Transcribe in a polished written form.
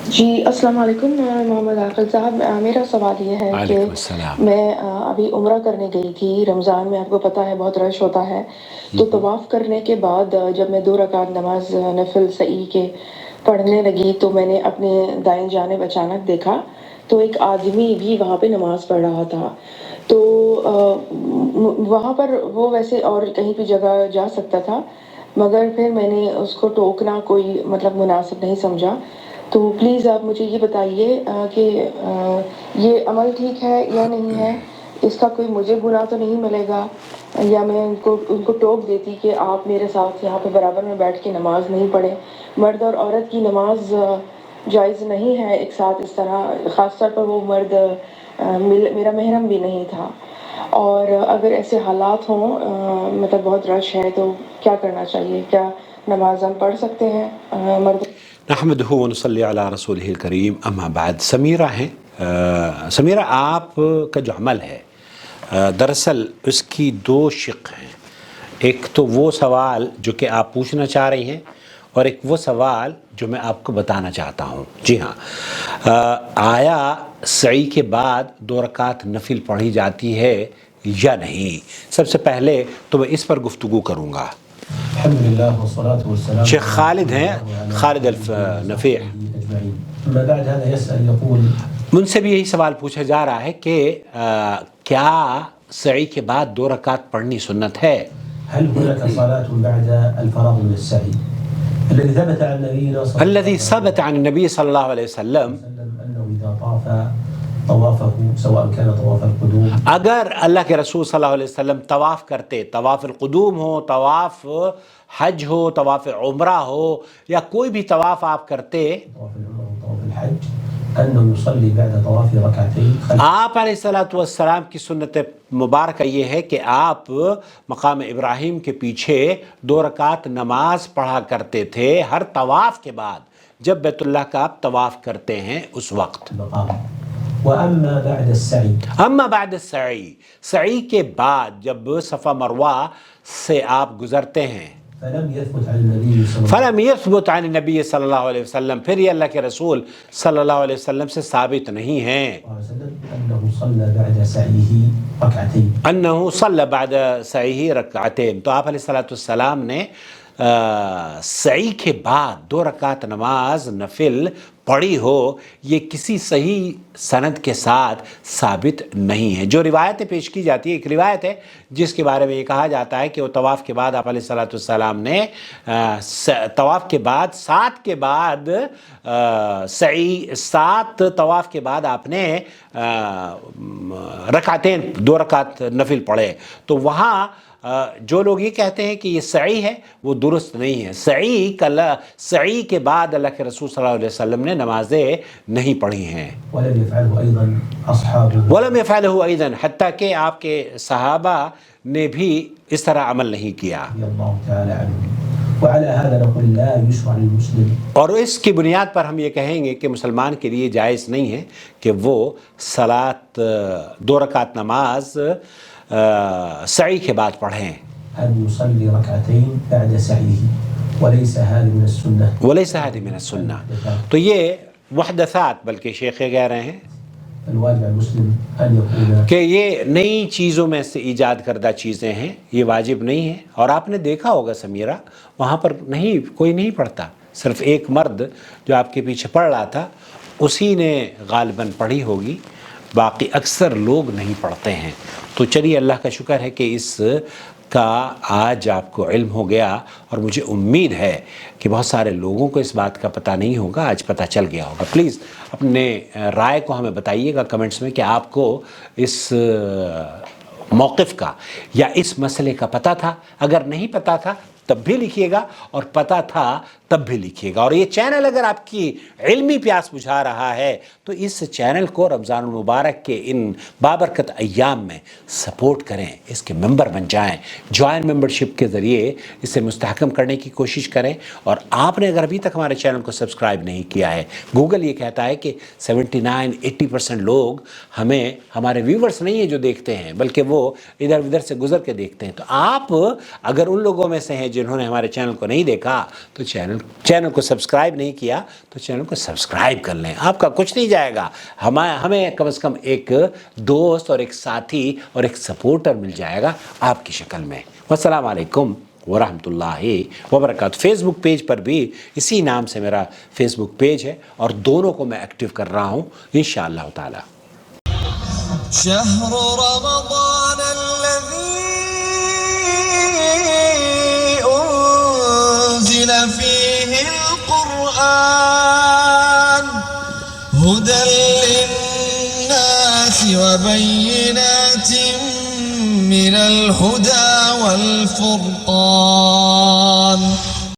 جی السلام علیکم محمد عاقل صاحب، میرا سوال یہ ہے کہ وعلیکم السلام۔ میں ابھی عمرہ کرنے گئی تھی رمضان میں، آپ کو پتہ ہے بہت رش ہوتا ہے، تو طواف کرنے کے بعد جب میں 2 رکعت نماز نفل سعی کے پڑھنے لگی تو میں نے اپنے دائیں جانب اچانک دیکھا تو ایک آدمی بھی وہاں پہ نماز پڑھ رہا تھا۔ تو وہاں پر وہ ویسے اور کہیں بھی جگہ جا سکتا تھا، مگر پھر میں نے اس کو ٹوکنا کوئی مطلب مناسب نہیں سمجھا۔ تو پلیز آپ مجھے یہ بتائیے کہ یہ عمل ٹھیک ہے یا نہیں ہے، اس کا کوئی مجھے گناہ تو نہیں ملے گا، یا میں ان کو ٹوک دیتی کہ آپ میرے ساتھ یہاں پہ برابر میں بیٹھ کے نماز نہیں پڑھیں۔ مرد اور عورت کی نماز جائز نہیں ہے ایک ساتھ اس طرح، خاص طور پر وہ مرد میرا محرم بھی نہیں تھا۔ اور اگر ایسے حالات ہوں مطلب بہت رش ہے تو کیا کرنا چاہیے؟ کیا نماز ہم پڑھ سکتے ہیں مرد؟ نحمدہ و نصلی علی رسولہ الکریم، اما بعد۔ سمیرہ ہیں، سمیرہ آپ کا جو عمل ہے دراصل اس کی 2 شق ہیں۔ ایک تو وہ سوال جو کہ آپ پوچھنا چاہ رہی ہیں، اور ایک وہ سوال جو میں آپ کو بتانا چاہتا ہوں۔ جی ہاں، آیا سعی کے بعد 2 رکعت نفل پڑھی جاتی ہے یا نہیں؟ سب سے پہلے تو میں اس پر گفتگو کروں گا۔ الحمدللہ والصلاة والسلام شیخ خالد ہیں، خالد النفیح، بعد هذا يسأل يقول ان سے بھی یہی سوال پوچھا جا رہا ہے کہ کیا سعی کے بعد 2 رکعت پڑھنی سنت ہے؟ هل هناك صلاة بعد الفراغ من السعي؟ الذي ثبت عن نبينا الذي ثبت عن النبي صلی اللہ علیہ وسلم أنه إذا طاف طوافه سواء كان طواف القدوم، اگر اللہ کے رسول صلی اللہ علیہ وسلم طواف کرتے، طواف القدوم ہو، طواف حج ہو، طواف عمرہ ہو، یا کوئی بھی طواف آپ کرتے، طواف العمرة وطواف الحج، أنه يصلي بعد طواف ركعتين آپ علیہ الصلوۃ والسلام کی سنت مبارکہ یہ ہے کہ آپ مقام ابراہیم کے پیچھے 2 رکعت نماز پڑھا کرتے تھے ہر طواف کے بعد، جب بیت اللہ کا آپ طواف کرتے ہیں اس وقت۔ المقام. وأما بعد السعي اما بعد السعی، سعی کے بعد جب صفا مروہ سے آپ گزرتے ہیں، فلم يثبت عن النبي صلى الله فلم يثبت عن النبی صلی اللہ علیہ وسلم، پھر یہ اللہ کے رسول صلی اللہ علیہ وسلم سے ثابت نہیں ہیں عليه وسلم أنه صلى بعد سعيه ركعتين. انہو صلی بعد سعیہ رکعتین، تو آپ علیہ الصلوۃ والسلام نے سعی کے بعد 2 رکعت نماز نفل پڑھی ہو، یہ کسی صحیح سند کے ساتھ ثابت نہیں ہے۔ جو روایتیں پیش کی جاتی ہے، ایک روایت ہے جس کے بارے میں یہ کہا جاتا ہے کہ وہ طواف کے بعد آپ علیہ الصلوۃ والسلام نے طواف کے بعد 7 کے بعد سعی 7 طواف کے بعد آپ نے رکعتین 2 رکعت نفل پڑھے، تو وہاں جو لوگ یہ کہتے ہیں کہ یہ سعی ہے وہ درست نہیں ہے۔ سعی کے بعد اللہ کے رسول صلی اللہ علیہ وسلم نے نمازیں نہیں پڑھی ہیں۔ ولم يفعله أيضا أصحابه ولم يفعله أيضا، حتیٰ کہ آپ کے صحابہ نے بھی اس طرح عمل نہیں کیا۔ رضي الله تعالى عنهم. وعلى هذا نقول لا يشرع للمسلم اور اس کی بنیاد پر ہم یہ کہیں گے کہ مسلمان کے لیے جائز نہیں ہے کہ وہ صلاۃ 2 رکعت نماز سعی کے بعد پڑھیں۔ أن يصلي ركعتين بعد سعيه وليس هذا من السنة. ولیس هذا من السنہ، تو یہ محدثات، بلکہ شیخ کہہ رہے ہیں الواجب على المسلم أن يكون کہ یہ نئی چیزوں میں سے ایجاد کردہ چیزیں ہیں، یہ واجب نہیں ہے۔ اور آپ نے دیکھا ہوگا سمیرہ، وہاں پر کوئی نہیں پڑھتا، صرف ایک مرد جو آپ کے پیچھے پڑھ رہا تھا اسی نے غالباً پڑھی ہوگی، باقی اکثر لوگ نہیں پڑھتے ہیں۔ تو چلیے، اللہ کا شکر ہے کہ اس کا آج آپ کو علم ہو گیا، اور مجھے امید ہے کہ بہت سارے لوگوں کو اس بات کا پتہ نہیں ہوگا، آج پتہ چل گیا ہوگا۔ پلیز اپنے رائے کو ہمیں بتائیے گا کمنٹس میں کہ آپ کو اس موقف کا یا اس مسئلے کا پتہ تھا، اگر نہیں پتہ تھا تب بھی لکھیے گا، اور پتہ تھا تب بھی لکھیے گا۔ اور یہ چینل اگر آپ کی علمی پیاس بجھا رہا ہے تو اس چینل کو رمضان المبارک کے ان بابرکت ایام میں سپورٹ کریں، اس کے ممبر بن جائیں، جوائن ممبرشپ کے ذریعے اسے مستحکم کرنے کی کوشش کریں۔ اور آپ نے اگر ابھی تک ہمارے چینل کو سبسکرائب نہیں کیا ہے، گوگل یہ کہتا ہے کہ 79-80% لوگ ہمارے ویورز نہیں ہیں جو دیکھتے ہیں، بلکہ وہ ادھر ادھر سے گزر کے دیکھتے ہیں۔ تو آپ اگر ان لوگوں میں سے ہیں جنہوں نے ہمارے چینل کو نہیں دیکھا تو چینل چینل کو سبسکرائب نہیں کیا تو چینل کو سبسکرائب کر لیں. آپ کا کچھ نہیں جائے گا, ہمیں کم از کم ایک دوست اور ایک ساتھی اور ایک سپورٹر مل جائے گا آپ کی شکل میں. والسلام علیکم ورحمۃ اللہ وبرکاتہ. فیس بک پیج پر بھی اسی نام سے میرا فیس بک پیج ہے اور دونوں کو میں ایکٹیو کر رہا ہوں انشاءاللہ تعالی. شهر رمضان الذي أنزل فيه القرآن هدى للناس وبينات من الهدى والفرقان